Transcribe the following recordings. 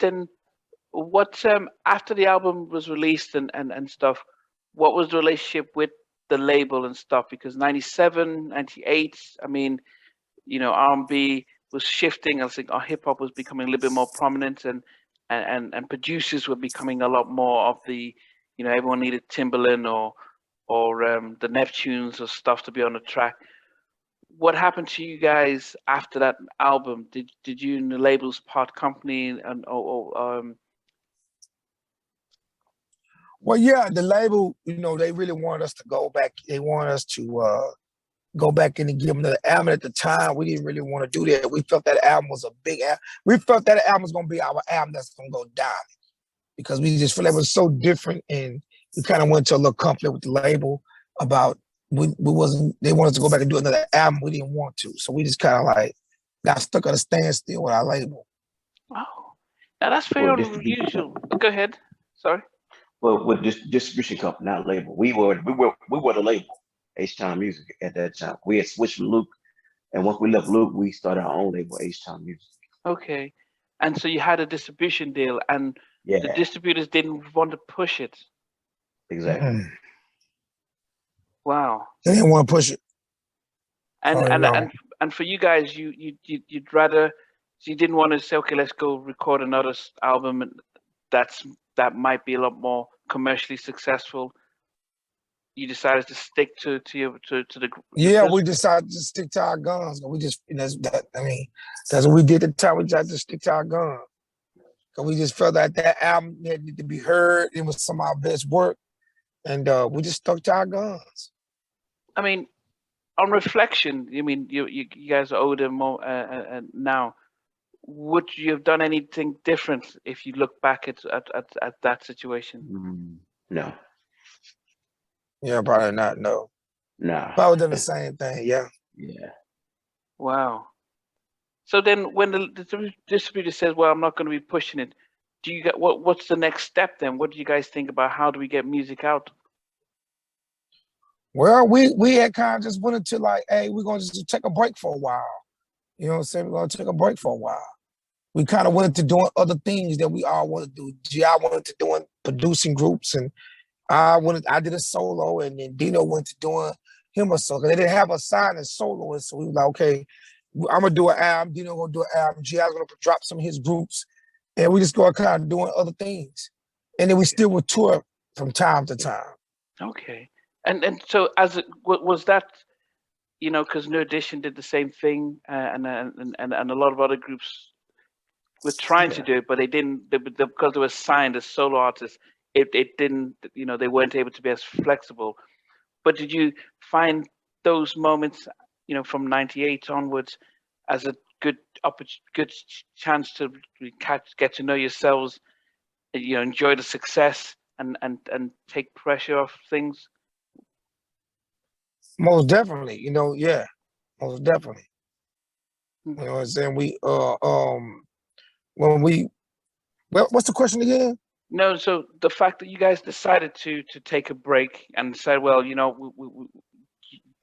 then what after the album was released and stuff, what was the relationship with the label and stuff? Because 97, 98, I mean, R&B was shifting. I think our hip hop was becoming a little bit more prominent, and producers were becoming a lot more of the, everyone needed Timbaland or the Neptunes or stuff to be on the track. What happened to you guys after that album? Did you and the labels part company Well, yeah, the label, they really wanted us to go back. They want us to go back in and give them the album. At the time, we didn't really want to do that. We felt that album was a big album. We felt that album was going to be our album that's going to go down, because we just felt it was so different, and we kind of went to a little conflict with the label about they wanted us to go back and do another album. We didn't want to, so we just kind of like got stuck at a standstill with our label. Oh, now that's very unusual. Go ahead. Sorry. Well, with this distribution company, not label, we were the label. H-Town Music at that time. We had switched from Luke, and once we left Luke, we started our own label, H-Town Music. Okay, and so you had a distribution deal, and the distributors didn't want to push it. Exactly. Wow. They didn't want to push it. And for you guys, you'd rather, so you didn't want to say, okay, let's go record another album, and that might be a lot more commercially successful. You decided to stick to the. Yeah, we decided to stick to our guns. We just, that's what we did at the time. We tried to stick to our guns. Because we just felt that album needed to be heard. It was some of our best work. And we just stuck to our guns. I mean, on reflection, you guys are older more now. Would you have done anything different if you look back at that situation? No. Yeah, probably not. No. Nah. Probably done the same thing. Yeah. Yeah. Wow. So then, when the distributor says, "Well, I'm not going to be pushing it," do you get what's the next step then? What do you guys think about how do we get music out? Well, we had kind of just went into like, hey, we're going to just take a break for a while. You know what I'm saying? We're going to take a break for a while. We kind of went into doing other things that we all want to do. G.I. wanted to doing producing groups, and I did a solo, and then Dino went to doing him a solo. They didn't have a sign as soloist, so we were like, okay, I'm gonna do an album. Dino gonna do an album. G.I.'s gonna drop some of his groups, and we just go kind of doing other things, and then we still would tour from time to time. Okay, and so was that, because New Edition did the same thing, and a lot of other groups were trying to do it, but they didn't because they were signed as solo artists. It didn't, they weren't able to be as flexible. But did you find those moments, from 98 onwards, as a good chance to get to know yourselves, enjoy the success and take pressure off things? Most definitely, yeah, most definitely. You know what I'm saying? What's the question again? No, so the fact that you guys decided to take a break and decide, well, we,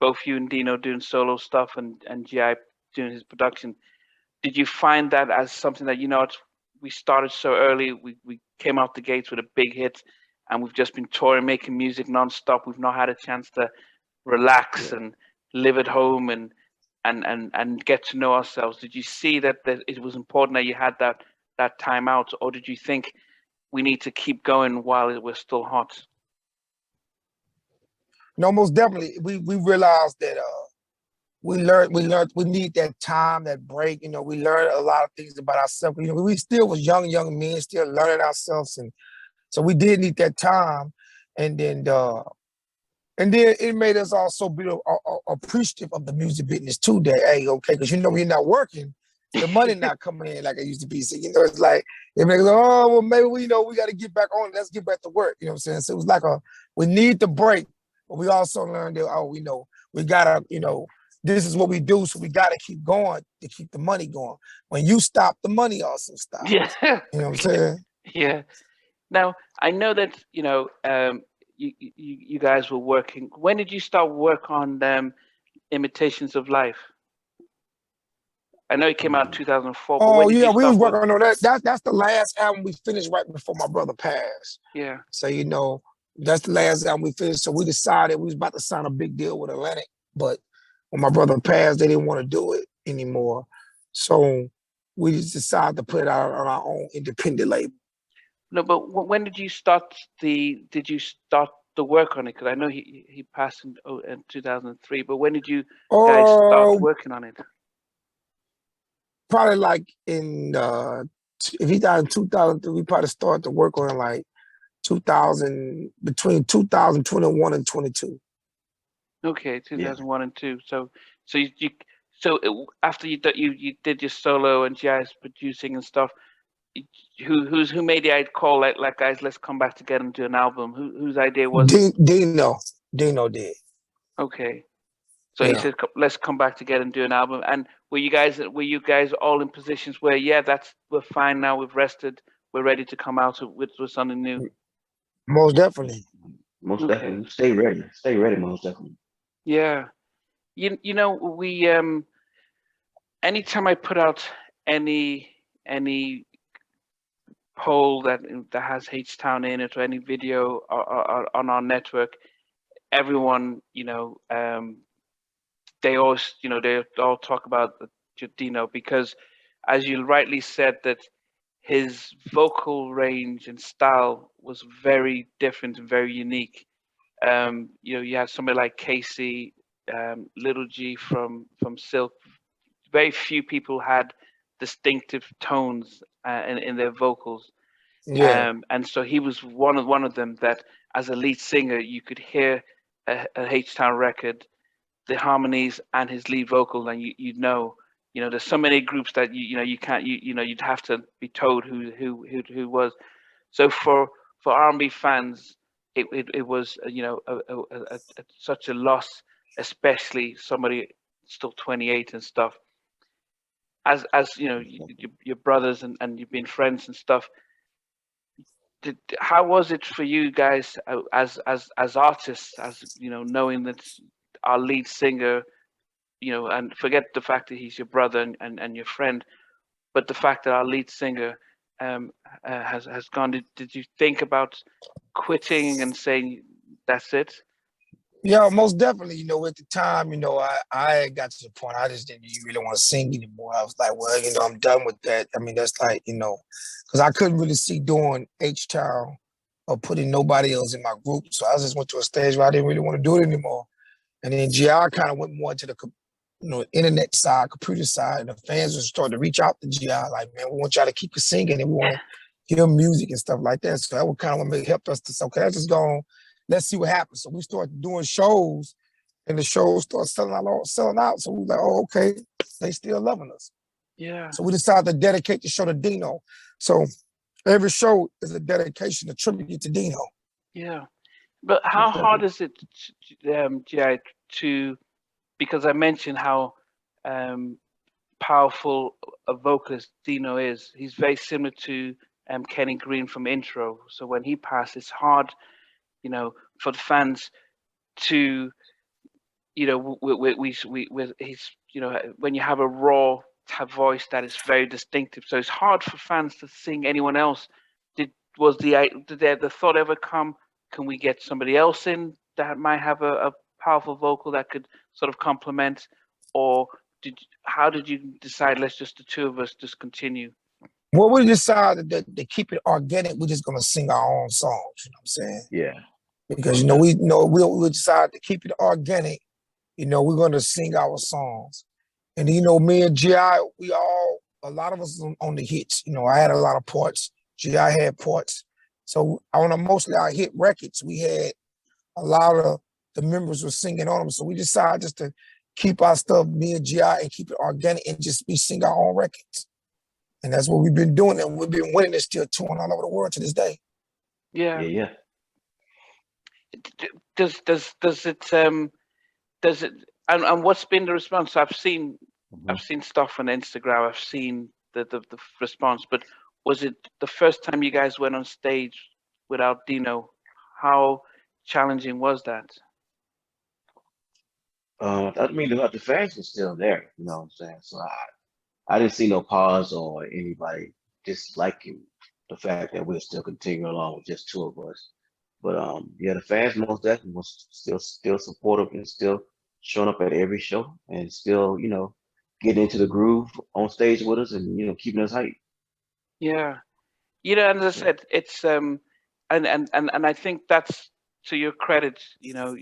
both you and Dino doing solo stuff and G.I. doing his production, did you find that as something that, we started so early, we came out the gates with a big hit, and we've just been touring, making music nonstop. We've not had a chance to relax and live at home and get to know ourselves. Did you see that it was important that you had that time out, or did you think we need to keep going while we're still hot? No, most definitely. We realized that we need that time, that break. We learned a lot of things about ourselves. We still was young men, still learning ourselves, and so we did need that time. And then it made us also be appreciative of the music business too. That hey, okay, because we're not working, the money not coming in like it used to be. So it's like it makes well maybe we got to get back on. Let's get back to work. You know what I'm saying? So it was like we need the break, but we also learned that we gotta this is what we do, so we gotta keep going to keep the money going. When you stop, the money also stops. Yeah, you know what I'm saying? Yeah. Now I know that you guys were working. When did you start work on Imitations of Life? I know it came out in 2004, but when Oh did yeah, you we was start working working? on that's the last album we finished right before my brother passed. Yeah. So that's the last album we finished. So we decided we was about to sign a big deal with Atlantic, but when my brother passed, they didn't want to do it anymore. So we just decided to put it out on our own independent label. No, but when did you start the work on it? Because I know he passed in 2003, but when did you guys start Oh, working on it? probably like if he died in 2003, we probably started to work on it like 2000, between 2021 and 22. Okay, Yeah. 2001 and 2. So after you did your solo and GI's producing and stuff, who made the call like guys, let's come back together and do an album? Whose idea was it? Dino did. Okay. So he Yeah. said, "Let's come back together and do an album." And were you guys all in positions where, yeah, we're fine now, we've rested, we're ready to come out with something new? Most definitely. Most Okay. definitely. Stay ready. Stay ready, most definitely. Yeah. We anytime I put out any poll that has H Town in it or any video on our network, everyone, they all talk about Dino because, as you rightly said, that his vocal range and style was very different and very unique. You have somebody like Casey, Little G from Silk. Very few people had distinctive tones in their vocals, Yeah. and so he was one of them that, as a lead singer, you could hear a H Town record, the harmonies and his lead vocal, and there's so many groups that you can't you'd have to be told who was. So for R&B fans, it was such a loss, especially somebody still 28 and stuff. As your brothers and you've been friends and stuff. How was it for you guys as artists, as knowing that our lead singer, and forget the fact that he's your brother and your friend, but the fact that our lead singer has gone. Did you think about quitting and saying that's it? Yeah, most definitely. At the time, I got to the point I just didn't really want to sing anymore. I was like, well, I'm done with that. I mean, that's like, because I couldn't really see doing H-Town or putting nobody else in my group. So I just went to a stage where I didn't really want to do it anymore. And then GI kind of went more to the internet side, computer side, and the fans would start to reach out to GI like, man, we want y'all to keep singing and we want to hear music and stuff like that. So that would kind of help us to say, okay, let's just go on. Let's see what happens. So we started doing shows and the shows started selling out. So we were like, oh, okay, they still loving us. Yeah. So we decided to dedicate the show to Dino. So every show is a dedication, a tribute to Dino. Yeah. But how hard is it, GI, to, because I mentioned how powerful a vocalist Dino is. He's very similar to Kenny Green from Intro. So when he passed, it's hard, for the fans to, he's, when you have a raw voice that is very distinctive. So it's hard for fans to sing anyone else. Did the thought ever come? Can we get somebody else in that might have a powerful vocal that could sort of complement, or how did you decide? Let's just the two of us just continue. Well, we decided that to keep it organic, we're just gonna sing our own songs. You know what I'm saying? Yeah. Because we decided to keep it organic. We're gonna sing our songs, and me and GI, a lot of us on the hits. I had a lot of parts. GI had parts. So mostly our hit records, we had a lot of the members were singing on them. So we decided just to keep our stuff, me and GI, and keep it organic and just sing our own records. And that's what we've been doing, and we've been winning and still touring all over the world to this day. Yeah. Yeah. Does it and what's been the response? I've seen stuff on Instagram. I've seen the response, but was it the first time you guys went on stage without Dino? How challenging was that? I mean, the fans are still there. You know what I'm saying? So I didn't see no pause or anybody disliking the fact that we're still continuing along with just two of us. But yeah, the fans most definitely was still supportive and still showing up at every show and still, getting into the groove on stage with us and keeping us hyped. Yeah. And as I Yeah, said, it's and I think that's to your credit. A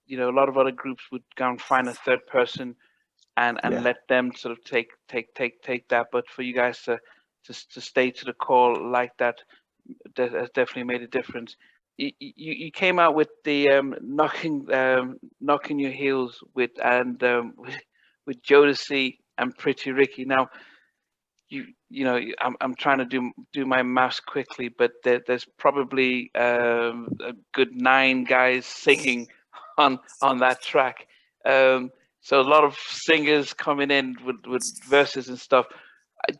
lot of other groups would go and find a third person and yeah, let them sort of take that. But for you guys to stay to the call like that, that has definitely made a difference. You came out with the knocking your heels with Jodeci and Pretty Ricky. Now I'm trying to do my maths quickly, but there's probably a good 9 guys singing on that track. So a lot of singers coming in with verses and stuff. I-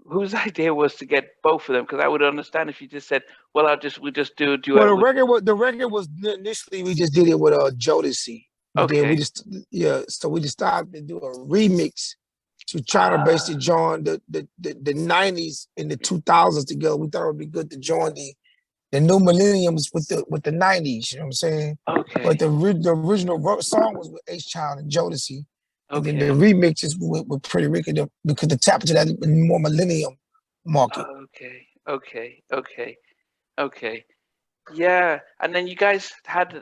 Whose idea was to get both of them? Because I would understand if you just said, "Well, we just do a Well, duet with." the record was initially we just did it with Jodeci, but then we Okay. just so we just started to do a remix to try to basically Ah, join the 90s and the 2000s together. We thought it would be good to join the new millenniums with the 90s. You know what I'm saying? But okay. the original song was with H Child and Jodeci, and then the Okay. remixes with Pretty Ricky because the tap into that more millennium market. Okay. Okay. Okay. Okay. Yeah, and then you guys had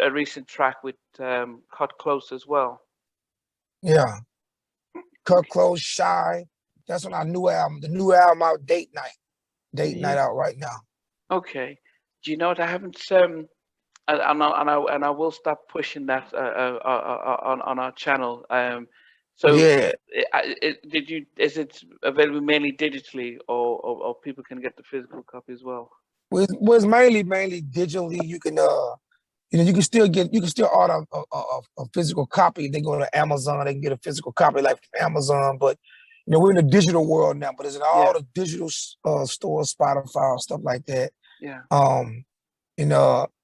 a recent track with Cut Close as well. Yeah. Cut Okay. Close, Shy. That's on our new album. The new album out, Date Night. Date Night Yeah. out right now. Okay. Do you know what I haven't and I will start pushing that on our channel. So Yeah. is it available mainly digitally or people can get the physical copy as well? Was mainly digitally. You can still order a physical copy. They go to Amazon, they can get a physical copy like from Amazon. But we're in the digital world now. But it's in all Yeah. the digital stores, Spotify, stuff like that. Yeah. Um,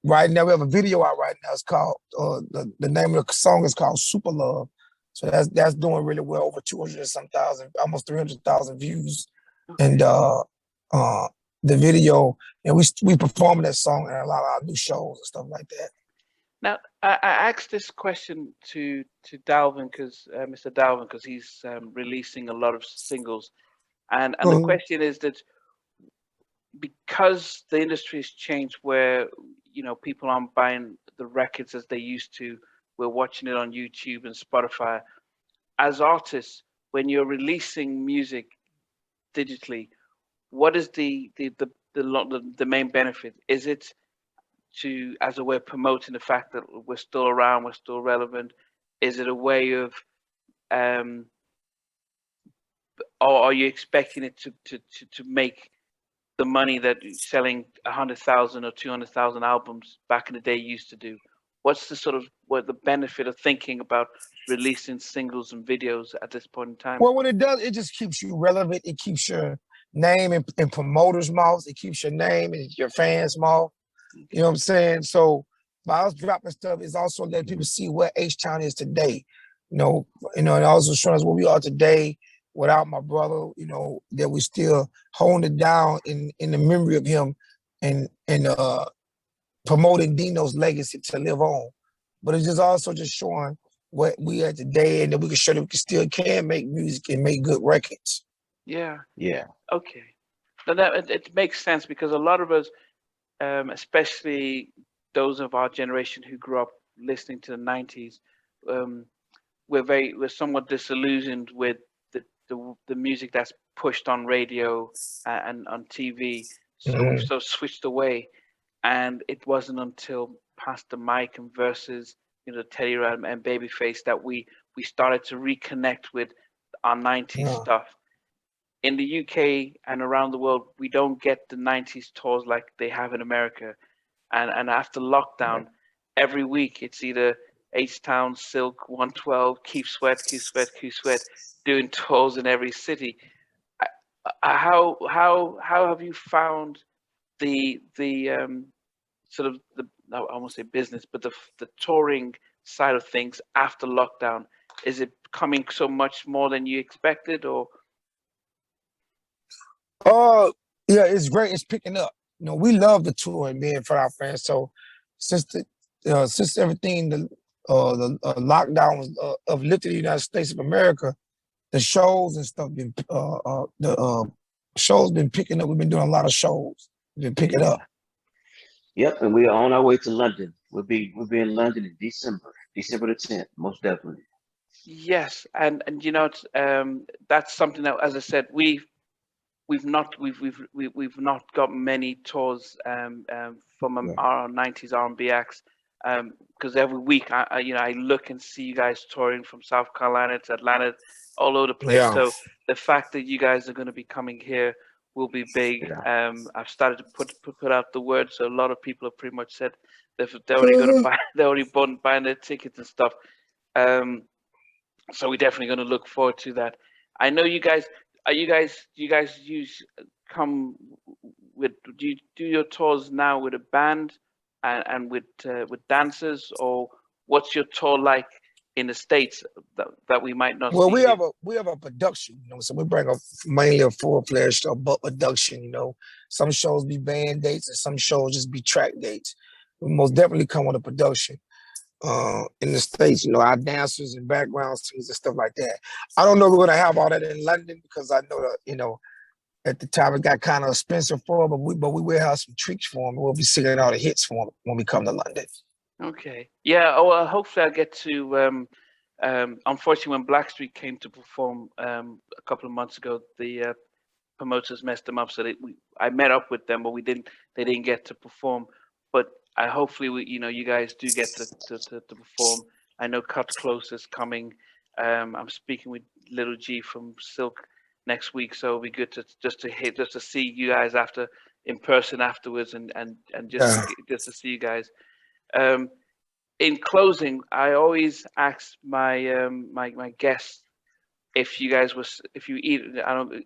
right now we have a video out right now. It's called the name of the song is called Super Love. So that's doing really well, over 200 and some thousand, almost 300,000 views. And Okay. uh the video, and we performing that song in a lot of our new shows and stuff like that. Now, I asked this question to Dalvin because Mr. Dalvin because he's releasing a lot of singles, and the Mhm. question is that because the industry has changed, where people aren't buying the records as they used to, we're watching it on YouTube and Spotify. As artists, when you're releasing music digitally, what is the main benefit? Is it to as a way of promoting the fact that we're still around, we're still relevant? Is it a way of um, or are you expecting it to make the money that selling 100,000 or 200,000 albums back in the day used to do? What's the sort of what the benefit of thinking about releasing singles and videos at this point in time? Well, when it does, it just keeps you relevant. It keeps your name in promoters' mouths. It keeps your name in your fans' mouth. You know what I'm Okay. saying? So by us dropping stuff, it's also letting people see where H-Town is today. You know, and also showing us where we are today without my brother, that we still holding it down in the memory of him and promoting Dino's legacy to live on. But it's just also just showing what we are today and that we can show that we can make music and make good records. Yeah. yeah, Okay. Now it makes sense because a lot of us, especially those of our generation who grew up listening to the '90s, um, we're somewhat disillusioned with the music that's pushed on radio and on TV. So we've Mhm. sort of switched away, and it wasn't until past the mic and versus Teddy Ram and Babyface that we started to reconnect with our '90s Yeah. stuff. In the UK and around the world, we don't get the '90s tours like they have in America. And after right. lockdown, every week it's either H Town, Silk, 112, Keep Sweat, Keep Sweat, Keep Sweat, doing tours in every city. How have you found the sort of I won't say business, but the touring side of things after lockdown? Is it coming so much more than you expected, or? Yeah, it's great. It's picking up. We love the tour and being for our fans. So since everything the lockdown was lifted in the United States of America, the shows and stuff the shows been picking up. We've been doing a lot of shows. We've been picking up. Yep, and we are on our way to London. We'll be in London in December the 10th, most definitely. Yes, and that's something that, as I said, we've not got many tours from our 90s R&B acts, because every week I look and see you guys touring from South Carolina to Atlanta, all over the place. Yeah. So the fact that you guys are going to be coming here will be big. Yeah. I've started to put out the word, so a lot of people have pretty much said they're already going to buy, they're already buying their tickets and stuff. So we're definitely going to look forward to that. I know you guys. Do you guys come with? Do you do your tours now with a band and with dancers, or what's your tour like in the States that we might not Well, see? we have a production, so we bring mainly a full-fledged production. Some shows be band dates and some shows just be track dates. We most definitely come with a production. In the States, our dancers and background singers and stuff like that. I don't know if we're gonna have all that in London because I know that, at the time it got kind of expensive for them, but we will have some treats for them. We'll be singing all the hits for them when we come to London. Okay. Yeah. Oh, well, hopefully I'll get to. Unfortunately, when Blackstreet came to perform a couple of months ago, the promoters messed them up. So I met up with them, but they didn't get to perform. But hopefully, you guys do get to perform. I know Cut Close is coming. I'm speaking with Little G from Silk next week, so it'll be good to see you guys in person afterwards, and just to see you guys. In closing, I always ask my my guests if you guys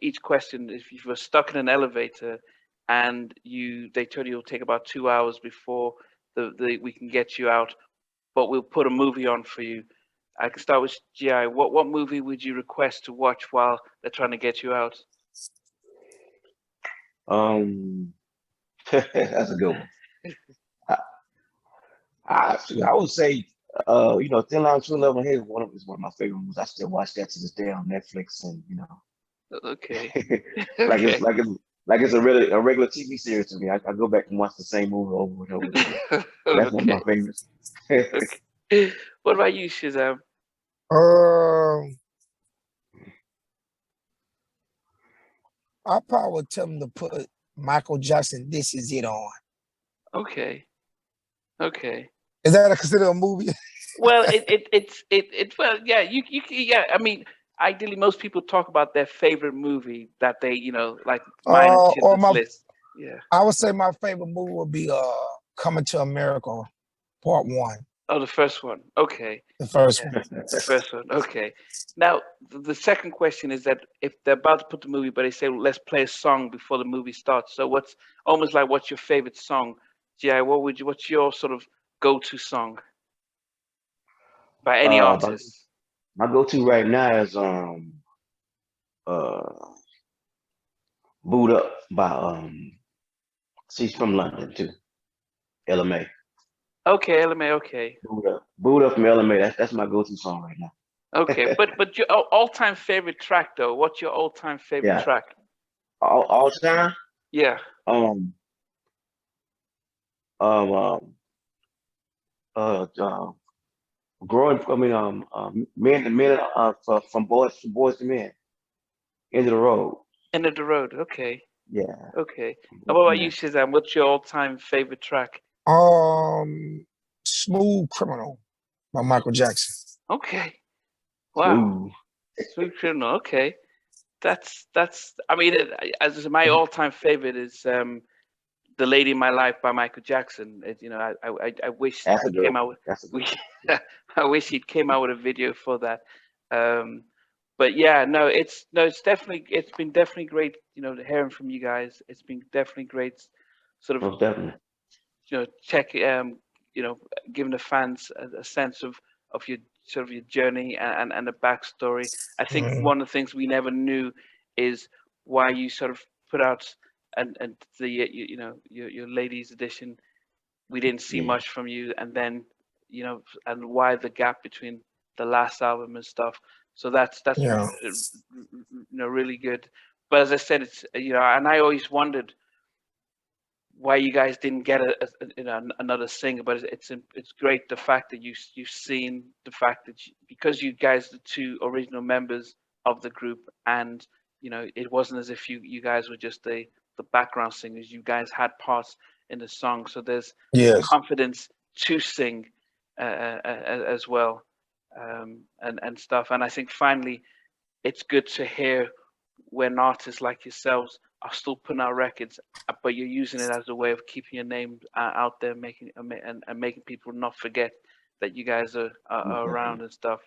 each question, if you were stuck in an elevator and they told you it'll take about 2 hours before we can get you out, but we'll put a movie on for you. I can start with GI. What movie would you request to watch while they're trying to get you out? That's a good one. I would say, Thin Line True Love is one of my favorite movies. I still watch that to this day on Netflix, and Okay. It's a regular TV series to me. I go back and watch the same movie over and over again. That's one of my favorites. Okay. What about you, Shazam? I probably would tell them to put Michael Jackson, This Is It on. Okay. Is that considered a movie? Well, well, yeah, yeah. I mean, ideally, most people talk about their favorite movie that they, like mine and Shiz's list. Yeah. I would say my favorite movie would be Coming to America, Part 1. Oh, the first one. Okay. The first one. The first one. Okay. Now, the second question is that if they're about to put the movie, but they say, let's play a song before the movie starts. So what's your favorite song? G.I., what's your sort of go-to song by any artist? My go-to right now is Boot Up by she's from London too. LMA. Okay, LMA, okay. Boot Up from LMA. That's my go-to song right now. Okay, but your all-time favorite track though? What's your all-time favorite track? All time? Yeah. Men from boys to men. End of the road. End of the road. Okay. Yeah. Okay. And what about you, Shazam? What's your all-time favorite track? Smooth Criminal by Michael Jackson. Okay. Wow. Smooth Criminal. Okay. That's. I mean, as my all-time favorite is "The Lady in My Life" by Michael Jackson. I wish he came out with. I wish he'd came out with a video for that. But yeah, it's been definitely great. Hearing from you guys, it's been definitely great. Sort of. Most definitely. Check. Giving the fans a sense of sort of your journey and the backstory. I think one of the things we never knew is why you sort of put out and the you know your ladies edition. We didn't see much from you, and then and why the gap between the last album and stuff. So that's really good. But as I said, it's and I always wondered why you guys didn't get another singer. But it's great the fact that you've seen the fact that because you guys are the two original members of the group, and it wasn't as if you guys were just the background singers. You guys had parts in the song, so there's confidence to sing as well, and stuff. And I think finally, it's good to hear when artists like yourselves are still putting out records, but you're using it as a way of keeping your name out there, making people not forget that you guys are around and stuff.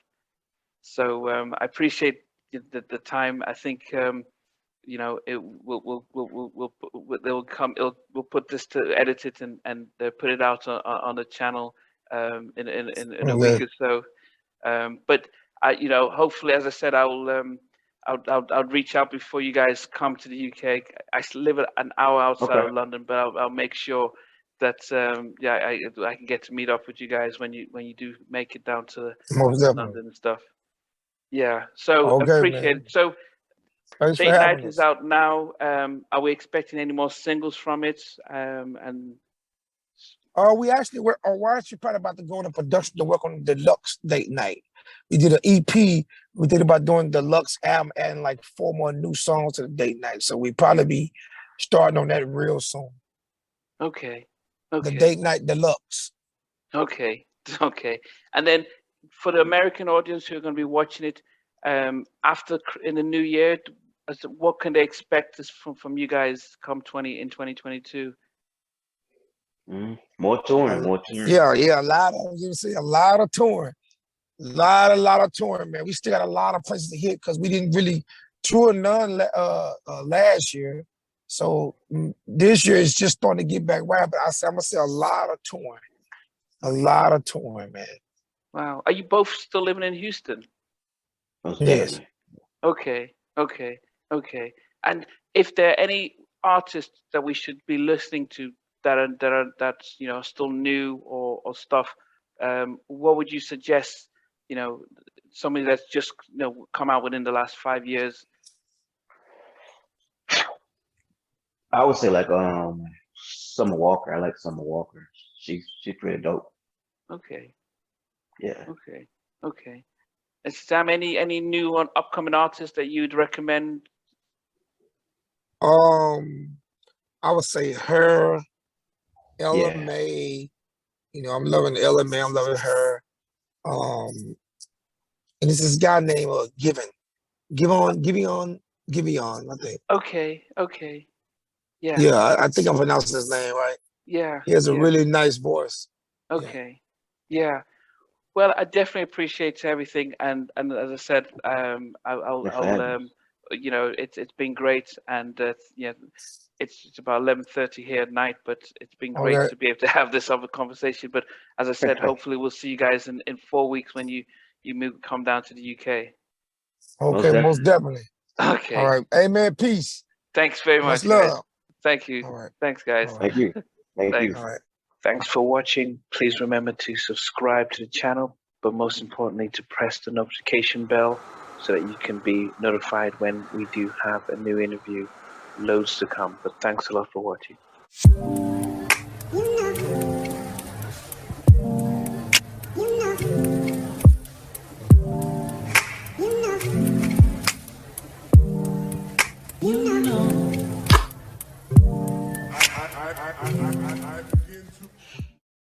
So I appreciate the time. I think we'll put this to edit it and put it out on the channel in a week or so. But hopefully, as I said, I'll reach out before you guys come to the UK. I live an hour outside of London, but I'll make sure that I can get to meet up with you guys when you do make it down to London and stuff. Yeah, so appreciate it. So Date Night is out now. Are we expecting any more singles from it? We're actually probably about to go into production to work on the deluxe Date Night. We did an EP. We did about doing the deluxe album and like 4 more new songs to the Date Night. So we probably be starting on that real soon. Okay. The Date Night Deluxe. Okay. And then for the American audience who are going to be watching it after in the new year, what can they expect from you guys come in 2022? More touring. Yeah, a lot of touring. A lot of touring, man. We still got a lot of places to hit because we didn't really tour none last year. So this year is just starting to get back right. But I'm gonna say a lot of touring, man. Wow. Are you both still living in Houston? Yes. Okay. And if there are any artists that we should be listening to that's still new or stuff, what would you suggest? Somebody that's just come out within the last 5 years. I would say like Summer Walker. I like Summer Walker. She's pretty dope. Okay. Yeah. Okay. And Sam, any new upcoming artists that you'd recommend? I would say her, Ella May. I'm loving Ella May. I'm loving her. And it's this guy named Keven. Keven, I think. Okay. Yeah. Yeah, I think I'm pronouncing his name right. Yeah. He has a really nice voice. Okay. Yeah. Well, I definitely appreciate everything, and as I said, it's been great, and it's about 11:30 here at night, but it's been great to be able to have this other conversation. But as I said, hopefully we'll see you guys in 4 weeks when you come down to the UK. Okay, most definitely. Okay. All right. Amen. Peace. Thanks very much. Much love. Guys. Thank you. All right. Thanks, guys. All right. Thank you. Thanks. All right. Thanks for watching. Please remember to subscribe to the channel, but most importantly, to press the notification bell so that you can be notified when we do have a new interview. Loads to come, but thanks a lot for watching. I begin to